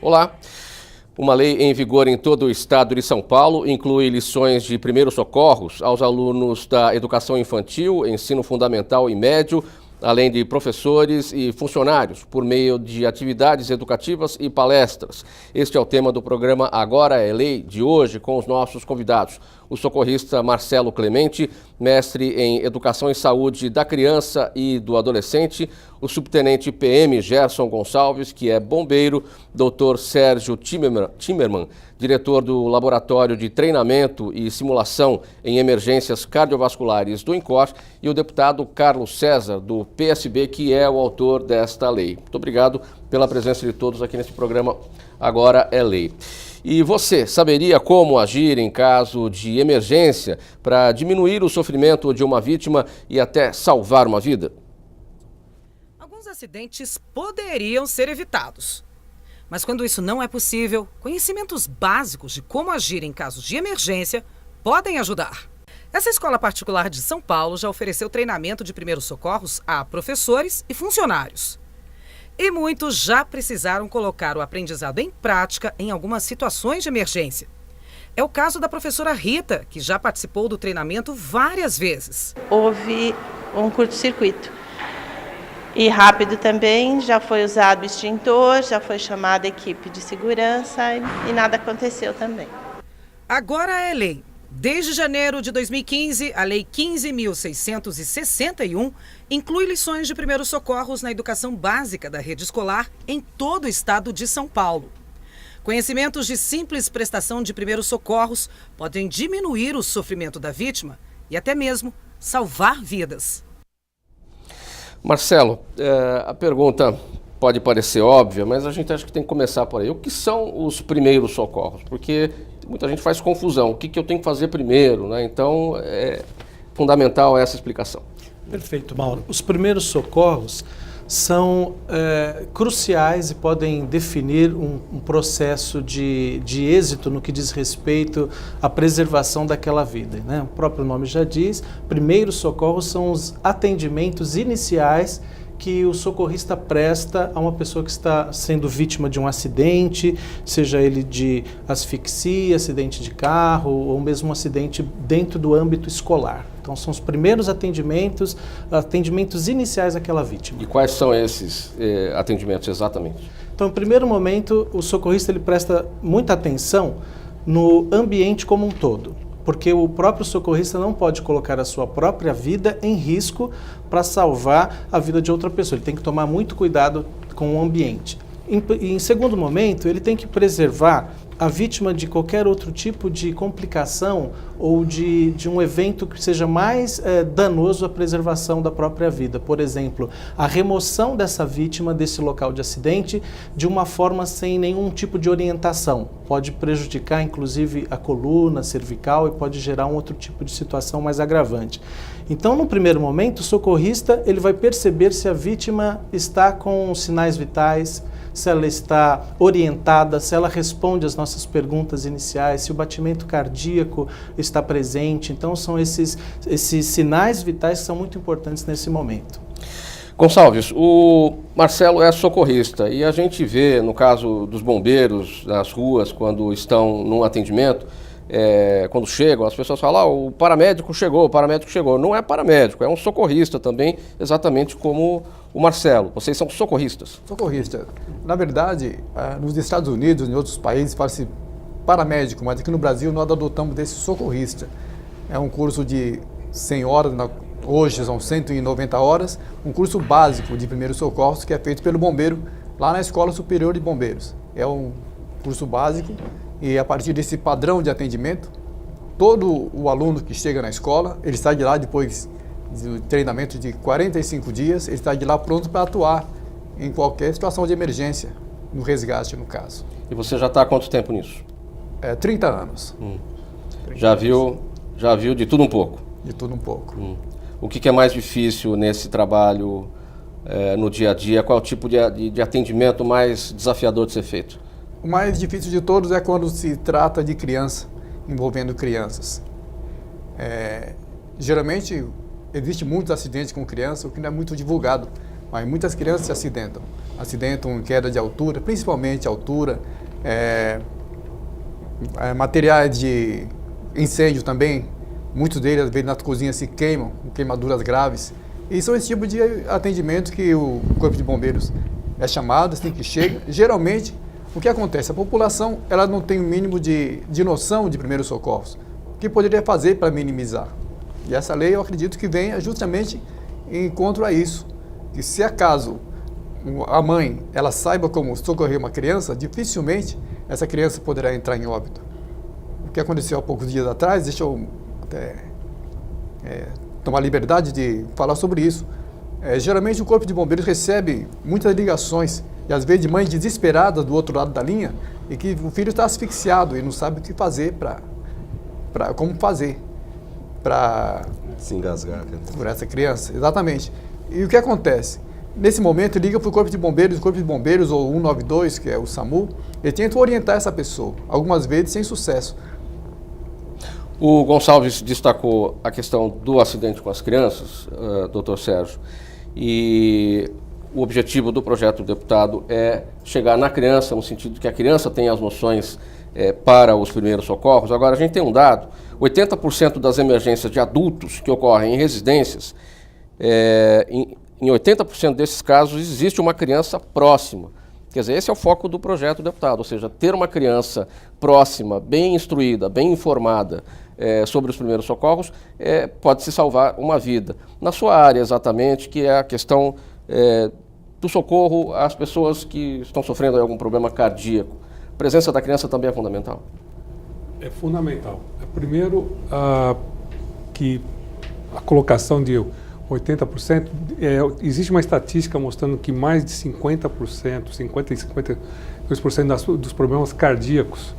Olá. Uma lei em vigor em todo o estado de São Paulo inclui lições de primeiros socorros aos alunos da educação infantil, ensino fundamental e médio, além de professores e funcionários, por meio de atividades educativas e palestras. Este é o tema do programa Agora é Lei de hoje, com os nossos convidados. O socorrista Marcelo Clemente, mestre em Educação e Saúde da Criança e do Adolescente, o subtenente PM Gerson Gonçalves, que é bombeiro, doutor Sérgio Timerman, diretor do Laboratório de Treinamento e Simulação em Emergências Cardiovasculares do INCOR, e o deputado Carlos César, do PSB, que é o autor desta lei. Muito obrigado pela presença de todos aqui nesse programa Agora é Lei. E você saberia como agir em caso de emergência para diminuir o sofrimento de uma vítima e até salvar uma vida? Alguns acidentes poderiam ser evitados. Mas quando isso não é possível, conhecimentos básicos de como agir em casos de emergência podem ajudar. Essa escola particular de São Paulo já ofereceu treinamento de primeiros socorros a professores e funcionários. E muitos já precisaram colocar o aprendizado em prática em algumas situações de emergência. É o caso da professora Rita, que já participou do treinamento várias vezes. Houve um curto-circuito. E rápido também, já foi usado o extintor, já foi chamada a equipe de segurança e nada aconteceu também. Agora é lei. Desde janeiro de 2015, a Lei 15.661 inclui lições de primeiros socorros na educação básica da rede escolar em todo o estado de São Paulo. Conhecimentos de simples prestação de primeiros socorros podem diminuir o sofrimento da vítima e até mesmo salvar vidas. Marcelo, a pergunta pode parecer óbvia, mas a gente acha que tem que começar por aí. O que são os primeiros socorros? Porque muita gente faz confusão. O que eu tenho que fazer primeiro, né? Então, é fundamental essa explicação. Perfeito, Mauro. Os primeiros socorros são cruciais e podem definir um processo de êxito no que diz respeito à preservação daquela vida, né? O próprio nome já diz, primeiros socorros são os atendimentos iniciais que o socorrista presta a uma pessoa que está sendo vítima de um acidente, seja ele de asfixia, acidente de carro ou mesmo um acidente dentro do âmbito escolar. Então são os primeiros atendimentos iniciais daquela vítima. E quais são esses atendimentos exatamente? Então, no primeiro momento, o socorrista ele presta muita atenção no ambiente como um todo, porque o próprio socorrista não pode colocar a sua própria vida em risco para salvar a vida de outra pessoa. Ele tem que tomar muito cuidado com o ambiente. Em segundo momento, ele tem que preservar a vítima de qualquer outro tipo de complicação ou de um evento que seja mais danoso à preservação da própria vida. Por exemplo, a remoção dessa vítima desse local de acidente de uma forma sem nenhum tipo de orientação. Pode prejudicar, inclusive, a coluna cervical e pode gerar um outro tipo de situação mais agravante. Então, no primeiro momento, o socorrista ele vai perceber se a vítima está com sinais vitais, se ela está orientada, se ela responde às nossas perguntas iniciais, se o batimento cardíaco está presente. Então, são esses sinais vitais que são muito importantes nesse momento. Gonçalves, o Marcelo é socorrista e a gente vê, no caso dos bombeiros, nas ruas, quando estão num atendimento, quando chegam, as pessoas falam, o paramédico chegou. Não é paramédico, é um socorrista também, exatamente como o Marcelo. Vocês são socorristas? Socorrista. Na verdade, nos Estados Unidos e em outros países fala-se paramédico, mas aqui no Brasil nós adotamos desse socorrista. É um curso de 100 horas, hoje são 190 horas, um curso básico de primeiros socorros que é feito pelo bombeiro lá na Escola Superior de Bombeiros. É um curso básico e a partir desse padrão de atendimento, todo o aluno que chega na escola, ele sai de lá depois do treinamento de 45 dias, ele está de lá pronto para atuar em qualquer situação de emergência, no resgate, no caso. E você já está há quanto tempo nisso? 30 anos. 30 já viu de tudo um pouco? De tudo um pouco. O que é mais difícil nesse trabalho, no dia a dia? Qual é o tipo de atendimento mais desafiador de ser feito? O mais difícil de todos é quando se trata de criança, envolvendo crianças. Geralmente, existem muitos acidentes com criança, o que não é muito divulgado. mas muitas crianças se acidentam. Acidentam em queda de altura, principalmente altura, materiais de incêndio também, muitos deles, às vezes, nas cozinhas se queimam, com queimaduras graves. E são esse tipo de atendimento que o Corpo de Bombeiros é chamado, assim que chega. Geralmente, o que acontece? A população ela não tem o mínimo de noção de primeiros socorros. O que poderia fazer para minimizar? E essa lei, eu acredito que venha justamente em encontro a isso. Que se acaso a mãe ela saiba como socorrer uma criança, dificilmente essa criança poderá entrar em óbito. O que aconteceu há poucos dias atrás, deixa eu tomar liberdade de falar sobre isso. Geralmente o Corpo de Bombeiros recebe muitas ligações, e às vezes de mães desesperadas do outro lado da linha, e que o filho está asfixiado e não sabe o que fazer como fazer para se engasgar por essa criança. Exatamente. E o que acontece? Nesse momento, liga para o Corpo de Bombeiros ou 192, que é o SAMU, e tenta orientar essa pessoa, algumas vezes sem sucesso. O Gonçalves destacou a questão do acidente com as crianças, doutor Sérgio, e o objetivo do projeto do deputado é chegar na criança, no sentido de que a criança tenha as noções para os primeiros socorros. Agora, a gente tem um dado, 80% das emergências de adultos que ocorrem em residências, em 80% desses casos existe uma criança próxima. Quer dizer, esse é o foco do projeto do deputado, ou seja, ter uma criança próxima, bem instruída, bem informada sobre os primeiros socorros, pode se salvar uma vida. Na sua área, exatamente, que é a questão do socorro às pessoas que estão sofrendo algum problema cardíaco, a presença da criança também é fundamental? É fundamental. Primeiro, que a colocação de 80%, existe uma estatística mostrando que mais de 50%, 50% e 52% dos problemas cardíacos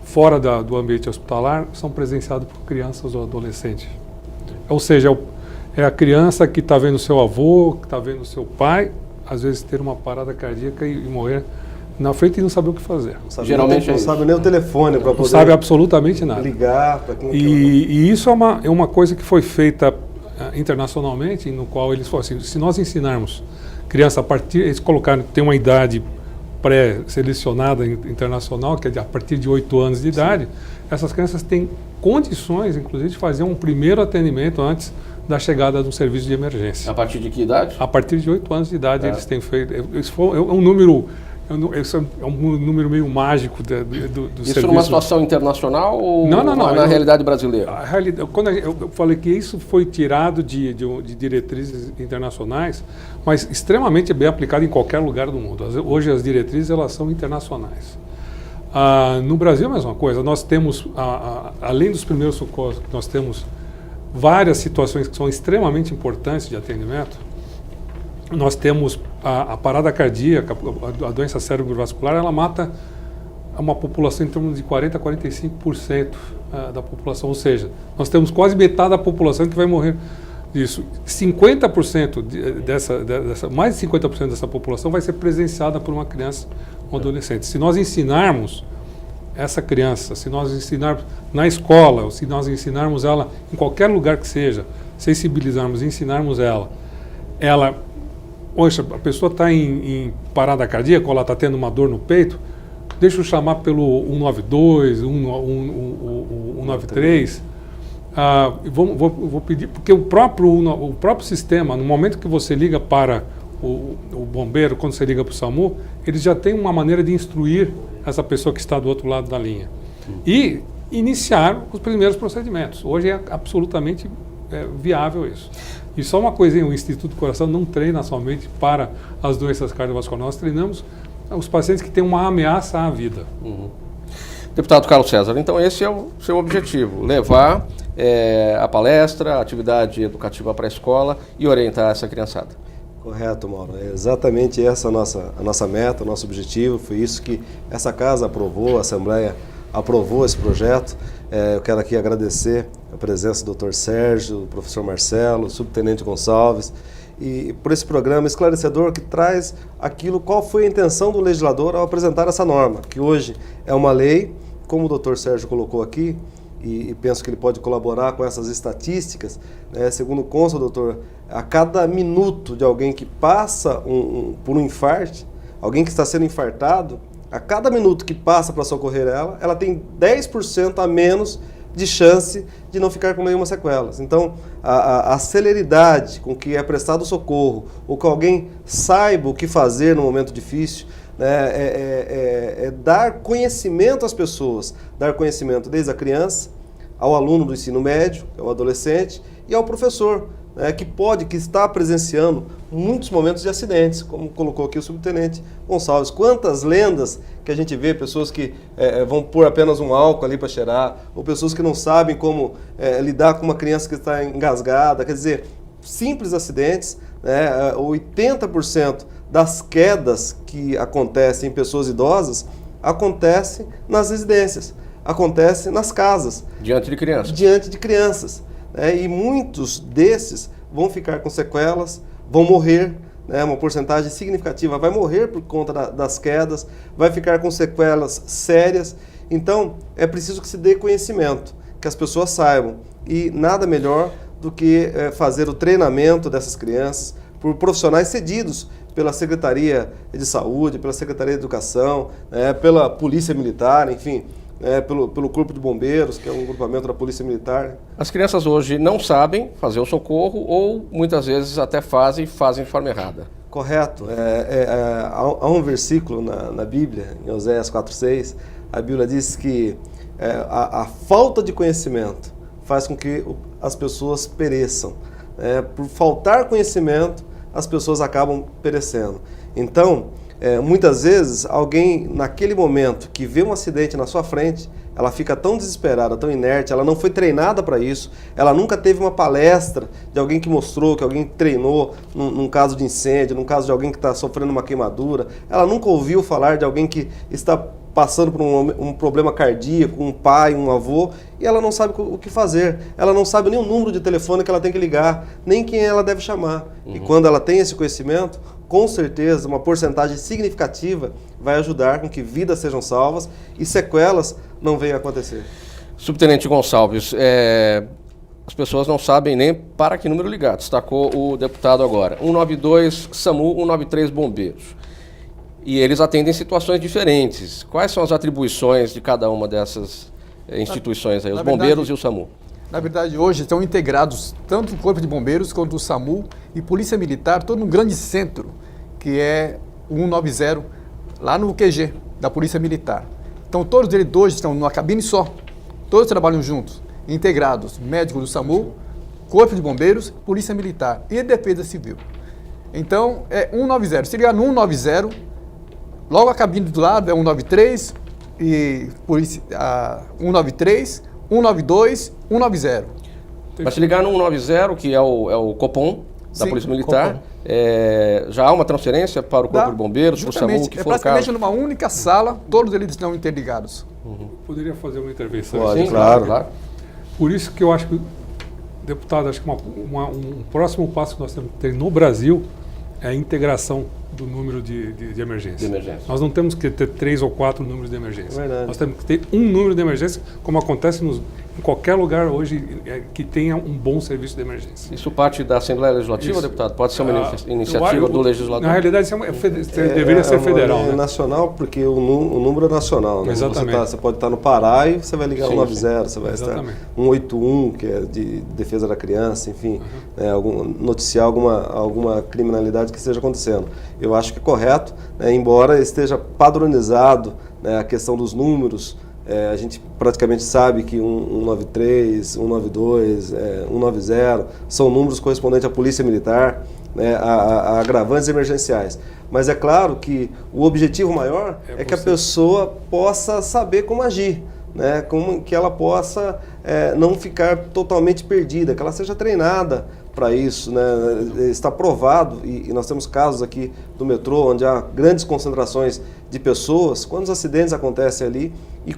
fora do ambiente hospitalar são presenciados por crianças ou adolescentes. Ou seja, é a criança que está vendo seu avô, que está vendo seu pai, às vezes ter uma parada cardíaca e morrer na frente e não saber o que fazer. Geralmente não sabe nem o telefone para poder... Não sabe absolutamente nada. Ligar para quem... E isso é uma coisa que foi feita internacionalmente, no qual eles falaram assim, se nós ensinarmos criança a partir, eles colocaram, tem uma idade pré-selecionada internacional, que é a partir de 8 anos de idade, essas crianças têm condições, inclusive, de fazer um primeiro atendimento antes da chegada de um serviço de emergência. A partir de que idade? A partir de 8 anos de idade eles têm feito. Isso é um número... Esse é um número meio mágico do Isso serviço. numa situação internacional ou não, na realidade brasileira? Quando eu falei que isso foi tirado de diretrizes internacionais, mas extremamente bem aplicado em qualquer lugar do mundo. Hoje as diretrizes elas são internacionais. No Brasil é a mesma coisa. Nós temos, além dos primeiros socorros, nós temos várias situações que são extremamente importantes de atendimento. Nós temos a parada cardíaca, a doença cerebrovascular, ela mata uma população em torno de 40% a 45% da população, ou seja, nós temos quase metade da população que vai morrer disso. 50% mais de 50% dessa população vai ser presenciada por uma criança ou adolescente. Se nós ensinarmos essa criança, se nós ensinarmos na escola, ou se nós ensinarmos ela em qualquer lugar que seja, sensibilizarmos, ensinarmos ela, poxa, a pessoa está em parada cardíaca, ou ela está tendo uma dor no peito, deixa eu chamar pelo 192, 193. Vou pedir, porque o próprio sistema, no momento que você liga para o bombeiro, quando você liga para o SAMU, eles já têm uma maneira de instruir essa pessoa que está do outro lado da linha. E iniciar os primeiros procedimentos. Hoje é absolutamente viável isso. E só uma coisinha, o Instituto do Coração não treina somente para as doenças cardiovasculares, nós treinamos os pacientes que têm uma ameaça à vida. Deputado Carlos César, então esse é o seu objetivo, levar a palestra, a atividade educativa para a escola e orientar essa criançada. Correto, Mauro. É exatamente essa a nossa meta, o nosso objetivo. Foi isso que essa casa aprovou, a Assembleia aprovou esse projeto. Eu quero aqui agradecer a presença do Dr. Sérgio, do professor Marcelo, do subtenente Gonçalves, e por esse programa esclarecedor que traz qual foi a intenção do legislador ao apresentar essa norma, que hoje é uma lei, como o Dr. Sérgio colocou aqui, e penso que ele pode colaborar com essas estatísticas, segundo consta, doutor, a cada minuto de alguém que passa por um infarte, alguém que está sendo infartado, a cada minuto que passa para socorrer ela tem 10% a menos de chance de não ficar com nenhuma sequela. Então, a celeridade com que é prestado o socorro, ou que alguém saiba o que fazer no momento difícil, né, é dar conhecimento às pessoas, dar conhecimento desde a criança, ao aluno do ensino médio, ao adolescente, e ao professor, né, que está presenciando muitos momentos de acidentes, como colocou aqui o subtenente Gonçalves. Quantas lendas que a gente vê, pessoas que vão pôr apenas um álcool ali para cheirar, ou pessoas que não sabem como lidar com uma criança que está engasgada. Quer dizer, simples acidentes, né, 80% das quedas que acontecem em pessoas idosas acontecem nas residências, acontece nas casas. Diante de crianças. Diante de crianças. E muitos desses vão ficar com sequelas, vão morrer, né, uma porcentagem significativa vai morrer por conta das quedas, vai ficar com sequelas sérias. Então, é preciso que se dê conhecimento, que as pessoas saibam. E nada melhor do que fazer o treinamento dessas crianças por profissionais cedidos pela Secretaria de Saúde, pela Secretaria de Educação, pela Polícia Militar, enfim, pelo Corpo de Bombeiros, que é um grupamento da Polícia Militar. As crianças hoje não sabem fazer o socorro ou muitas vezes até fazem de forma errada. Correto. Há um versículo na Bíblia, em Oséias 4:6, a Bíblia diz que a falta de conhecimento faz com que as pessoas pereçam. Por faltar conhecimento, as pessoas acabam perecendo. Então, muitas vezes, alguém naquele momento que vê um acidente na sua frente, ela fica tão desesperada, tão inerte, ela não foi treinada para isso, ela nunca teve uma palestra de alguém que mostrou, que alguém treinou num caso de incêndio, num caso de alguém que está sofrendo uma queimadura, ela nunca ouviu falar de alguém que está passando por um problema cardíaco, um pai, um avô, e ela não sabe o que fazer, ela não sabe nem o número de telefone que ela tem que ligar, nem quem ela deve chamar. E quando ela tem esse conhecimento, com certeza, uma porcentagem significativa vai ajudar com que vidas sejam salvas e sequelas não venham a acontecer. Subtenente Gonçalves, as pessoas não sabem nem para que número ligar, destacou o deputado agora. 192 SAMU, 193 Bombeiros. E eles atendem situações diferentes. Quais são as atribuições de cada uma dessas instituições aí, os bombeiros e o SAMU? Na verdade, hoje estão integrados tanto o Corpo de Bombeiros quanto o SAMU e Polícia Militar, todo um grande centro, que é o 190, lá no QG da Polícia Militar. Então, todos eles hoje estão numa cabine só, todos trabalham juntos, integrados, médico do SAMU, Corpo de Bombeiros, Polícia Militar e Defesa Civil. Então, é 190. Se ligar no 190, logo a cabine do lado é 193, e polícia, 193, 192, 190. Mas se ligar no 190, que é o Copom da Polícia Militar, já há uma transferência para o Corpo de Bombeiros, para o SAMU, que for o caso? Praticamente numa única sala, todos eles estão interligados. Poderia fazer uma intervenção? Pode, Sim, claro. Por isso que eu acho que, deputado, acho que um próximo passo que nós temos que ter no Brasil é a integração do número de emergência. Nós não temos que ter 3 ou 4 números de emergência. Nós temos que ter um número de emergência, como acontece em qualquer lugar hoje que tenha um bom serviço de emergência. Isso parte da Assembleia Legislativa, deputado? Pode ser uma iniciativa do legislador? Na realidade, deveria ser federal. É nacional, porque o número é nacional. Né? Exatamente. Você pode estar no Pará e você vai ligar 190, você vai estar Exatamente. 181, que é de defesa da criança, enfim, noticiar alguma criminalidade que esteja acontecendo. Eu acho que é correto, embora esteja padronizado, a questão dos números. A gente praticamente sabe que 193, 192, 190 são números correspondentes à Polícia Militar, a agravantes emergenciais. Mas é claro que o objetivo maior é que a pessoa possa saber como agir, que ela possa não ficar totalmente perdida, que ela seja treinada para isso. Está provado, e nós temos casos aqui do metrô, onde há grandes concentrações de pessoas, quando os acidentes acontecem ali, e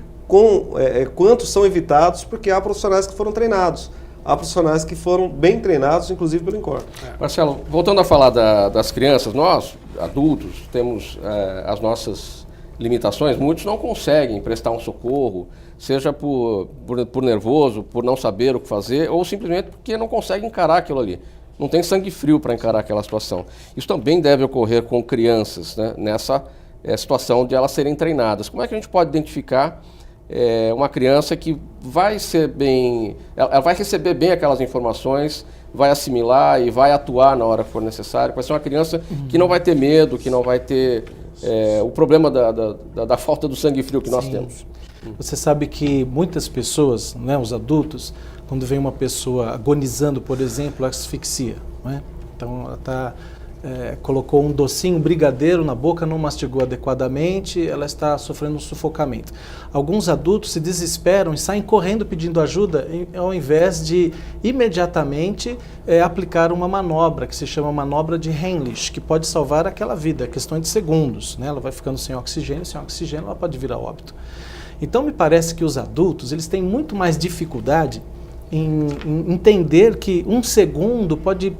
quantos são evitados, porque há profissionais que foram treinados, há profissionais que foram bem treinados, inclusive pelo INCOR. Marcelo, voltando a falar das crianças, nós, adultos, temos as nossas limitações. Muitos não conseguem prestar um socorro, seja por nervoso, por não saber o que fazer, ou simplesmente porque não conseguem encarar aquilo ali. não tem sangue frio para encarar aquela situação. Isso também deve ocorrer com crianças, né, nessa situação de elas serem treinadas. Como é que a gente pode identificar uma criança que vai ser bem, ela vai receber bem aquelas informações, vai assimilar e vai atuar na hora que for necessário, vai ser uma criança que não vai ter medo, que não vai ter o problema da falta do sangue frio que nós temos. Você sabe que muitas pessoas, né, os adultos, quando vem uma pessoa agonizando, por exemplo, asfixia, né? Então ela colocou um docinho, um brigadeiro na boca, não mastigou adequadamente, ela está sofrendo um sufocamento. Alguns adultos se desesperam e saem correndo pedindo ajuda, ao invés de imediatamente aplicar uma manobra, que se chama manobra de Heimlich, que pode salvar aquela vida, é questão de segundos, né? Ela vai ficando sem oxigênio, ela pode vir a óbito. Então me parece que os adultos, eles têm muito mais dificuldade em entender que um segundo pode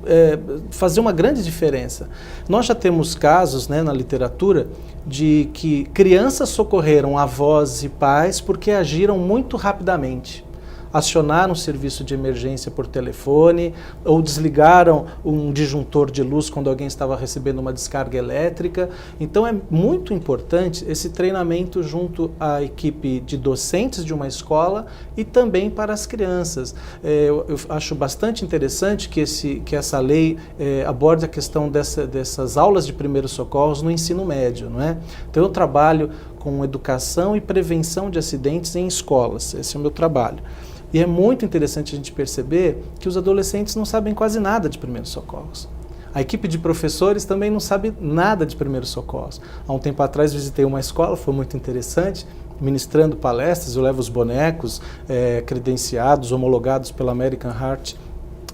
fazer uma grande diferença. Nós já temos casos, né, na literatura de que crianças socorreram avós e pais porque agiram muito rapidamente. Acionaram o serviço de emergência por telefone ou desligaram um disjuntor de luz quando alguém estava recebendo uma descarga elétrica. Então é muito importante esse treinamento junto à equipe de docentes de uma escola e também para as crianças. Eu acho bastante interessante que essa lei aborde a questão dessas aulas de primeiros socorros no ensino médio, não é? Então eu trabalho com educação e prevenção de acidentes em escolas, esse é o meu trabalho. E é muito interessante a gente perceber que os adolescentes não sabem quase nada de primeiros socorros. A equipe de professores também não sabe nada de primeiros socorros. Há um tempo atrás visitei uma escola, foi muito interessante, ministrando palestras, eu levo os bonecos credenciados, homologados pela American Heart.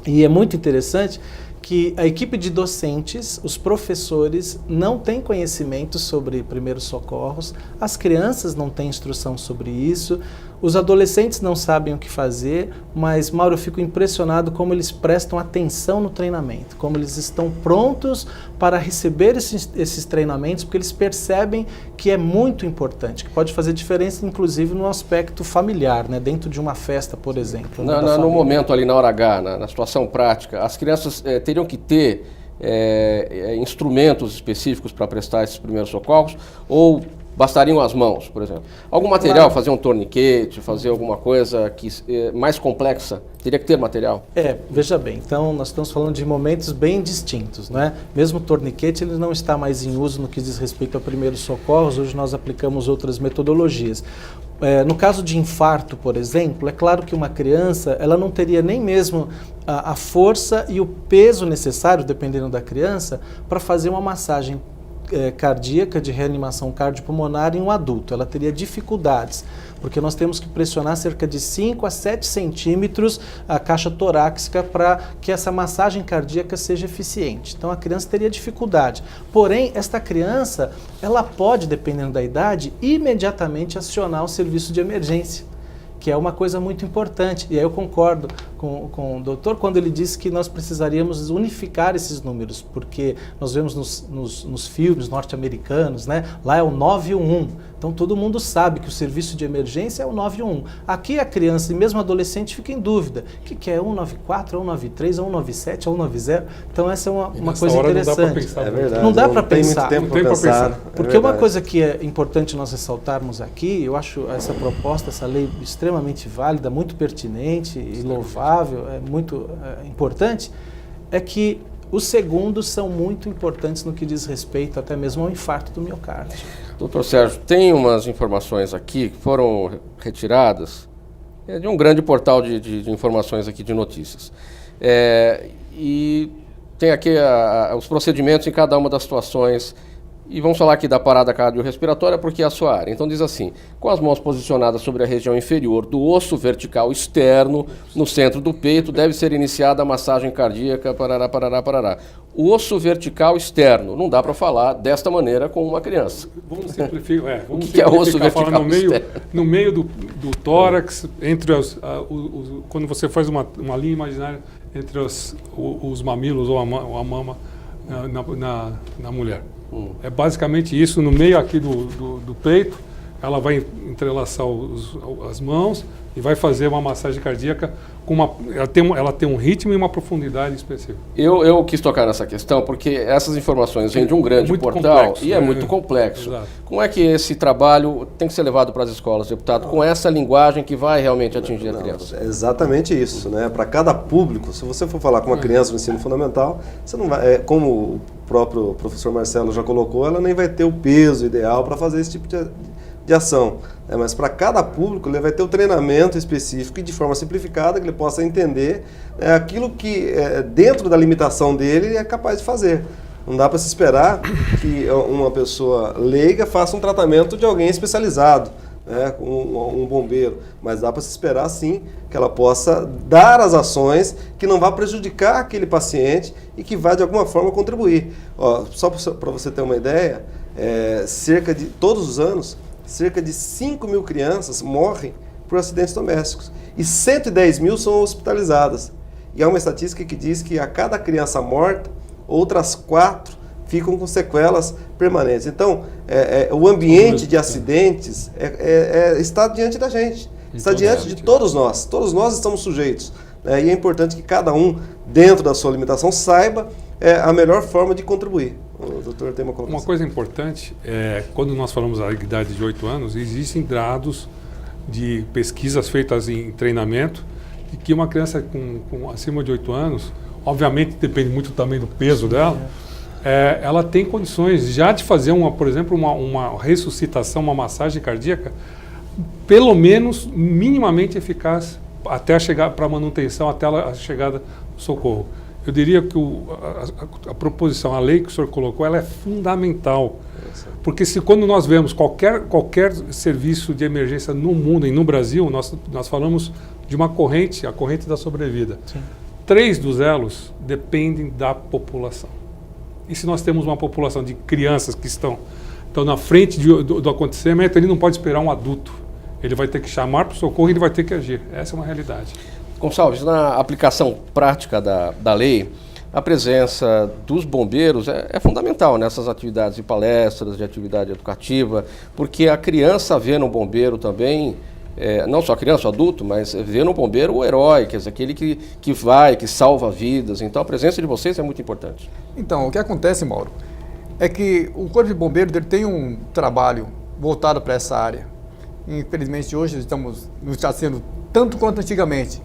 E é muito interessante que a equipe de docentes, os professores, não têm conhecimento sobre primeiros socorros, as crianças não têm instrução sobre isso, os adolescentes não sabem o que fazer, mas, Mauro, eu fico impressionado como eles prestam atenção no treinamento, como eles estão prontos para receber esses treinamentos, porque eles percebem que é muito importante, que pode fazer diferença, inclusive, no aspecto familiar, né? Dentro de uma festa, por exemplo. No momento ali, na hora H, na situação prática, as crianças teriam que ter instrumentos específicos para prestar esses primeiros socorros ou bastariam as mãos, por exemplo? Algum material, fazer um torniquete, fazer alguma coisa mais complexa, teria que ter material? Veja bem, então nós estamos falando de momentos bem distintos, né? Mesmo o torniquete ele não está mais em uso no que diz respeito a primeiros socorros, hoje nós aplicamos outras metodologias. No caso de infarto, por exemplo, é claro que uma criança ela não teria nem mesmo a força e o peso necessário, dependendo da criança, para fazer uma massagem cardíaca de reanimação cardiopulmonar em um adulto. Ela teria dificuldades, porque nós temos que pressionar cerca de 5 a 7 centímetros a caixa torácica para que essa massagem cardíaca seja eficiente. Então a criança teria dificuldade. Porém, esta criança, ela pode, dependendo da idade, imediatamente acionar o serviço de emergência, que é uma coisa muito importante. E aí eu concordo com o doutor quando ele disse que nós precisaríamos unificar esses números, porque nós vemos nos filmes norte-americanos, né? Lá é o 911. Então todo mundo sabe que o serviço de emergência é o 911. Aqui a criança e mesmo a adolescente fica em dúvida. O que é 194, 193, 197, 190? Então essa é uma coisa interessante. Não dá para pensar. É verdade. Não dá para pensar. Não tem muito tempo para pensar. Porque uma coisa que é importante nós ressaltarmos aqui, eu acho essa proposta, essa lei extremamente válida, muito pertinente e louvável, é muito importante, é que os segundos são muito importantes no que diz respeito até mesmo ao infarto do miocárdio. Doutor Sérgio, tem umas informações aqui que foram retiradas de um grande portal de informações aqui de notícias. E tem aqui os procedimentos em cada uma das situações. E vamos falar aqui da parada cardiorrespiratória porque é a sua área. Então diz assim, com as mãos posicionadas sobre a região inferior do osso vertical externo, no centro do peito, deve ser iniciada a massagem cardíaca, parará, parará, parará. O osso vertical externo, não dá para falar desta maneira com uma criança. Vamos simplificar. O que é osso vertical externo? No meio do tórax, entre quando você faz uma linha imaginária entre os mamilos ou a mama na mulher. É basicamente isso, no meio aqui do peito, ela vai entrelaçar as mãos e vai fazer uma massagem cardíaca com ela tem um ritmo e uma profundidade específica. Eu quis tocar nessa questão porque essas informações vêm de um grande muito portal complexo, e é muito complexo. Exato. Como é que esse trabalho tem que ser levado para as escolas, deputado, com essa linguagem que vai realmente atingir a criança? É exatamente isso, né? Para cada público, se você for falar com uma criança no ensino fundamental, você não vai, como o próprio professor Marcelo já colocou, ela nem vai ter o peso ideal para fazer esse tipo de ação. Mas para cada público ele vai ter o treinamento específico e de forma simplificada que ele possa entender aquilo que dentro da limitação dele ele é capaz de fazer. Não dá para se esperar que uma pessoa leiga faça um tratamento de alguém especializado, né, um bombeiro, mas dá para se esperar sim que ela possa dar as ações que não vá prejudicar aquele paciente e que vá de alguma forma contribuir. Só para você ter uma ideia, todos os anos, cerca de 5 mil crianças morrem por acidentes domésticos e 110 mil são hospitalizadas. E há uma estatística que diz que a cada criança morta, outras 4 ficam com sequelas permanentes. Então, o ambiente de acidentes está diante da gente, está diante de todos nós. Todos nós estamos sujeitos. E é importante que cada um, dentro da sua limitação, saiba a melhor forma de contribuir. O doutor tem uma colocação. Uma coisa importante, quando nós falamos da idade de 8 anos, existem dados de pesquisas feitas em treinamento e que uma criança com acima de 8 anos, obviamente depende muito também do peso dela, ela tem condições já de fazer, por exemplo, uma ressuscitação, uma massagem cardíaca, pelo menos minimamente eficaz até chegar para a manutenção, até a chegada do socorro. Eu diria que a proposição, a lei que o senhor colocou, ela é fundamental. Porque quando nós vemos qualquer serviço de emergência no mundo e no Brasil, nós falamos de uma corrente, a corrente da sobrevida. Sim. 3 dos elos dependem da população. E se nós temos uma população de crianças que estão na frente do acontecimento, ele não pode esperar um adulto. Ele vai ter que chamar para o socorro e ele vai ter que agir. Essa é uma realidade. Gonçalves, na aplicação prática da lei, a presença dos bombeiros é fundamental nessas atividades de palestras, de atividade educativa, porque a criança vê no bombeiro também, não só a criança, o adulto, mas vê no bombeiro o herói, quer dizer, aquele que salva vidas. Então a presença de vocês é muito importante. Então, o que acontece, Mauro, é que o Corpo de Bombeiros ele tem um trabalho voltado para essa área. Infelizmente hoje não está sendo tanto quanto antigamente.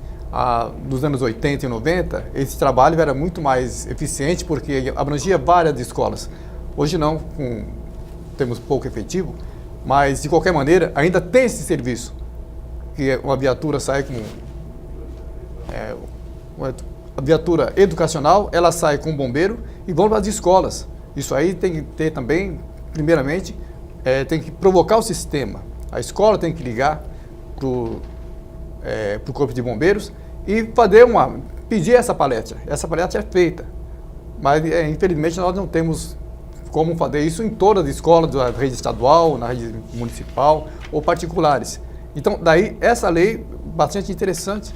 Nos anos 80 e 90, esse trabalho era muito mais eficiente porque abrangia várias escolas. Hoje não, temos pouco efetivo, mas de qualquer maneira ainda tem esse serviço, que uma viatura sai com... a viatura educacional, ela sai com o bombeiro e vão para as escolas. Isso aí tem que ter também, primeiramente, tem que provocar o sistema. A escola tem que ligar para o Corpo de Bombeiros e pedir essa palestra. Essa palestra é feita, mas infelizmente nós não temos como fazer isso em todas as escolas da rede estadual, na rede municipal ou particulares. Então, daí essa lei bastante interessante,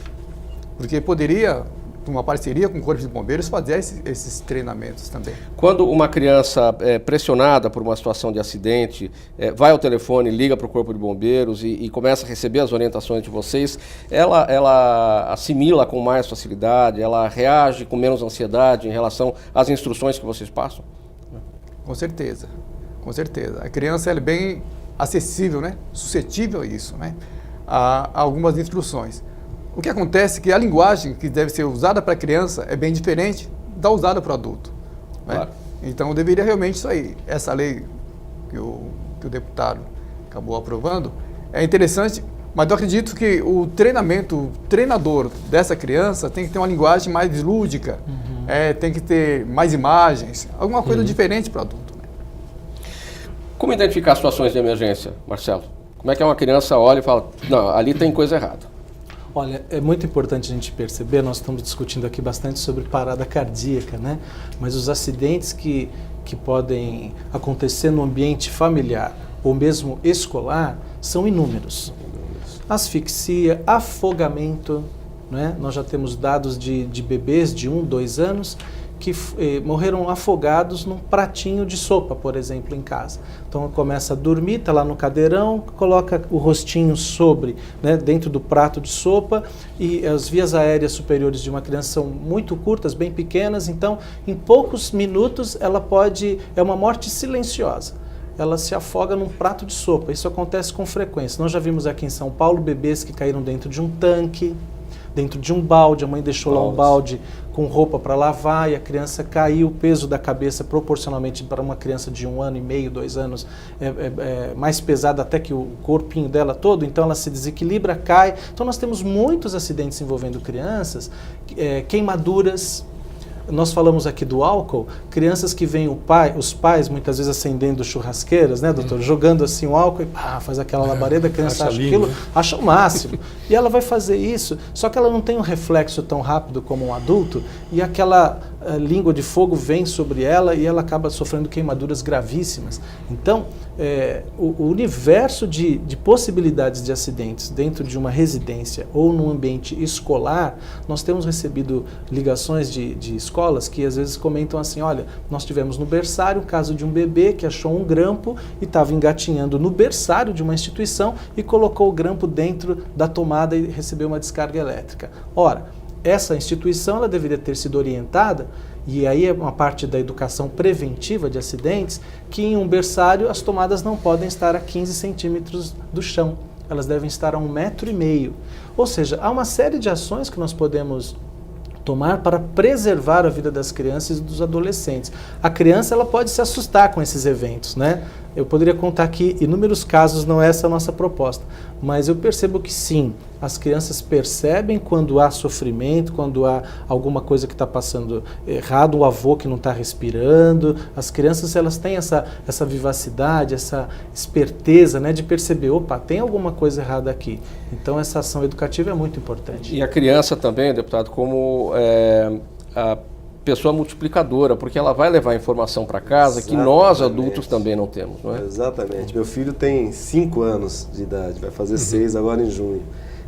porque poderia, uma parceria com o Corpo de Bombeiros, fazer esses treinamentos também. Quando uma criança é pressionada por uma situação de acidente, vai ao telefone, liga para o Corpo de Bombeiros e começa a receber as orientações de vocês, ela assimila com mais facilidade, ela reage com menos ansiedade em relação às instruções que vocês passam? Com certeza, com certeza. A criança é bem acessível, né? Suscetível a isso, né? A algumas instruções. O que acontece é que a linguagem que deve ser usada para a criança é bem diferente da usada para o adulto. Né? Claro. Então, deveria realmente isso aí. Essa lei que o deputado acabou aprovando é interessante, mas eu acredito que o treinador dessa criança tem que ter uma linguagem mais lúdica, tem que ter mais imagens, alguma coisa diferente para o adulto. Né? Como identificar situações de emergência, Marcelo? Como é que uma criança olha e fala, não, ali tem coisa errada? Olha, é muito importante a gente perceber, nós estamos discutindo aqui bastante sobre parada cardíaca, né? Mas os acidentes que podem acontecer no ambiente familiar ou mesmo escolar são inúmeros. Asfixia, afogamento, né? Nós já temos dados de bebês de 1, 2 anos que morreram afogados num pratinho de sopa, por exemplo, em casa. Então começa a dormir, está lá no cadeirão, coloca o rostinho sobre, né, dentro do prato de sopa, e as vias aéreas superiores de uma criança são muito curtas, bem pequenas, então em poucos minutos ela é uma morte silenciosa. Ela se afoga num prato de sopa. Isso acontece com frequência. Nós já vimos aqui em São Paulo bebês que caíram dentro de um tanque, dentro de um balde, a mãe deixou lá um balde com roupa para lavar e a criança caiu, o peso da cabeça proporcionalmente para uma criança de 1 ano e meio, 2 anos, é mais pesada até que o corpinho dela todo, então ela se desequilibra, cai. Então nós temos muitos acidentes envolvendo crianças, queimaduras. Nós falamos aqui do álcool, crianças que veem os pais muitas vezes acendendo churrasqueiras, né, doutor? Jogando assim o álcool e faz aquela labareda, a criança acha aquilo, acha o máximo. E ela vai fazer isso, só que ela não tem um reflexo tão rápido como um adulto e aquela língua de fogo vem sobre ela e ela acaba sofrendo queimaduras gravíssimas. Então, o universo de possibilidades de acidentes dentro de uma residência ou num ambiente escolar, nós temos recebido ligações de escolas que às vezes comentam assim, olha, nós tivemos no berçário o caso de um bebê que achou um grampo e estava engatinhando no berçário de uma instituição e colocou o grampo dentro da tomada e recebeu uma descarga elétrica. Ora, essa instituição ela deveria ter sido orientada, e aí é uma parte da educação preventiva de acidentes, que em um berçário as tomadas não podem estar a 15 centímetros do chão, elas devem estar a 1,5 metro. Ou seja, há uma série de ações que nós podemos tomar para preservar a vida das crianças e dos adolescentes. A criança ela pode se assustar com esses eventos, né? Eu poderia contar aqui inúmeros casos, não é essa a nossa proposta, mas eu percebo que sim, as crianças percebem quando há sofrimento, quando há alguma coisa que está passando errado, o avô que não está respirando. As crianças elas têm essa vivacidade, essa esperteza, né, de perceber, opa, tem alguma coisa errada aqui. Então essa ação educativa é muito importante. E a criança também, deputado, como a pessoa multiplicadora, porque ela vai levar informação para casa que nós adultos também não temos, não é? Exatamente. Meu filho tem 5 anos de idade, vai fazer 6 agora em junho.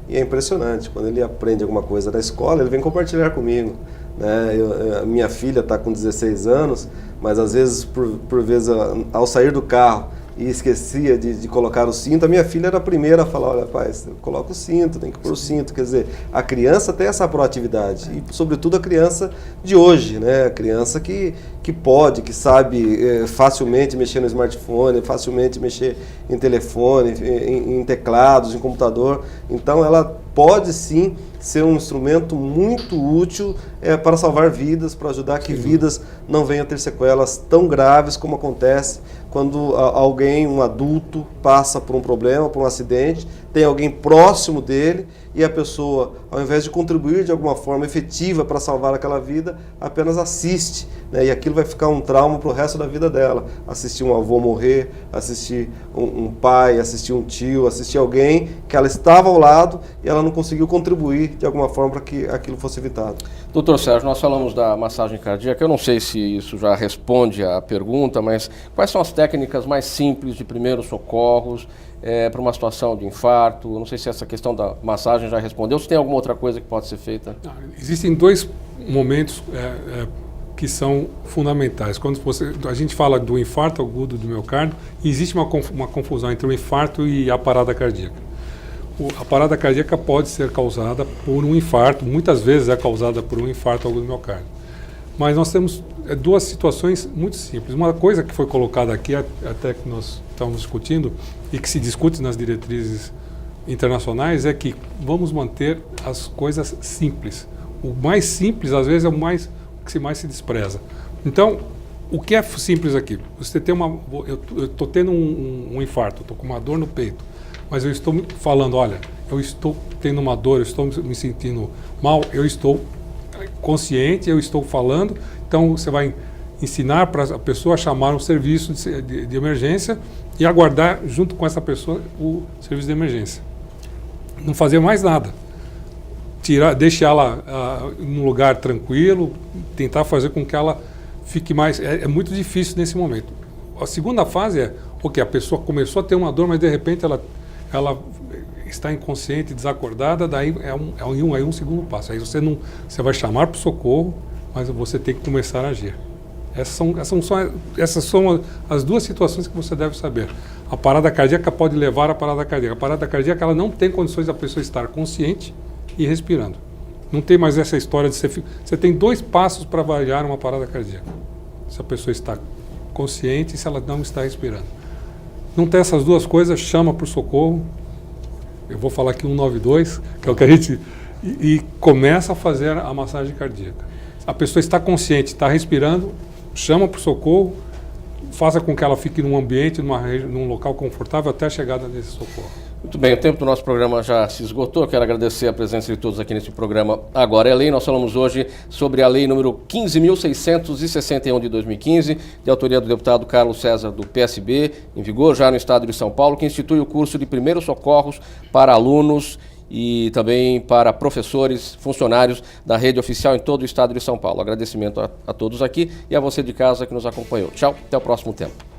E é impressionante, quando ele aprende alguma coisa na escola, ele vem compartilhar comigo. Né? Minha filha está com 16 anos, mas às vezes, por vezes, ao sair do carro e esquecia de colocar o cinto, a minha filha era a primeira a falar, olha, pai, coloca o cinto, tem que pôr o cinto. Quer dizer, a criança tem essa proatividade, e sobretudo a criança de hoje, né? A criança que pode, que sabe facilmente mexer no smartphone, facilmente mexer em telefone, em teclados, em computador. Então ela pode sim ser um instrumento muito útil para salvar vidas, para ajudar que vidas não venham a ter sequelas tão graves como acontece quando alguém, um adulto, passa por um problema, por um acidente, tem alguém próximo dele e a pessoa, ao invés de contribuir de alguma forma efetiva para salvar aquela vida, apenas assiste, né? E aquilo vai ficar um trauma para o resto da vida dela. Assistir um avô morrer, assistir um pai, assistir um tio, assistir alguém que ela estava ao lado e ela não conseguiu contribuir de alguma forma para que aquilo fosse evitado. Doutor Sérgio, nós falamos da massagem cardíaca, eu não sei se isso já responde à pergunta, mas quais são as técnicas mais simples de primeiros socorros para uma situação de infarto? Eu não sei se essa questão da massagem já respondeu, se tem alguma outra coisa que pode ser feita? Existem 2 momentos que são fundamentais. Quando a gente fala do infarto agudo do miocárdio, existe uma confusão entre o infarto e a parada cardíaca. A parada cardíaca pode ser causada por um infarto, muitas vezes é causada por um infarto agudo do miocárdio. Mas nós temos 2 situações muito simples. Uma coisa que foi colocada aqui, até que nós estamos discutindo, e que se discute nas diretrizes internacionais, é que vamos manter as coisas simples. O mais simples, às vezes, é o que mais se despreza. Então, o que é simples aqui? Você tem eu estou tendo um infarto, estou com uma dor no peito, mas eu estou falando, olha, eu estou tendo uma dor, eu estou me sentindo mal, eu estou consciente, eu estou falando, então você vai ensinar para a pessoa a chamar um serviço de emergência e aguardar junto com essa pessoa o serviço de emergência. Não fazer mais nada. Deixar ela num lugar tranquilo, tentar fazer com que ela fique mais... É muito difícil nesse momento. A segunda fase é, a pessoa começou a ter uma dor, mas de repente ela está inconsciente, desacordada, daí é um segundo passo. Aí você vai chamar para o socorro, mas você tem que começar a agir. Essas são as duas situações que você deve saber. A parada cardíaca pode levar à parada cardíaca. A parada cardíaca, ela não tem condições da pessoa estar consciente e respirando. Não tem mais essa história de você tem 2 passos para variar uma parada cardíaca. Se a pessoa está consciente e se ela não está respirando. Não tem essas duas coisas, chama para o socorro. Eu vou falar aqui 192, que é o que a gente... E começa a fazer a massagem cardíaca. A pessoa está consciente, está respirando, chama para o socorro, faça com que ela fique num ambiente, num local confortável até a chegada desse socorro. Muito bem, o tempo do nosso programa já se esgotou. Quero agradecer a presença de todos aqui nesse programa Agora é Lei. Nós falamos hoje sobre a lei número 15.661 de 2015, de autoria do deputado Carlos César, do PSB, em vigor já no estado de São Paulo, que institui o curso de primeiros socorros para alunos e também para professores, funcionários da rede oficial em todo o estado de São Paulo. Agradecimento a todos aqui e a você de casa que nos acompanhou. Tchau, até o próximo tema.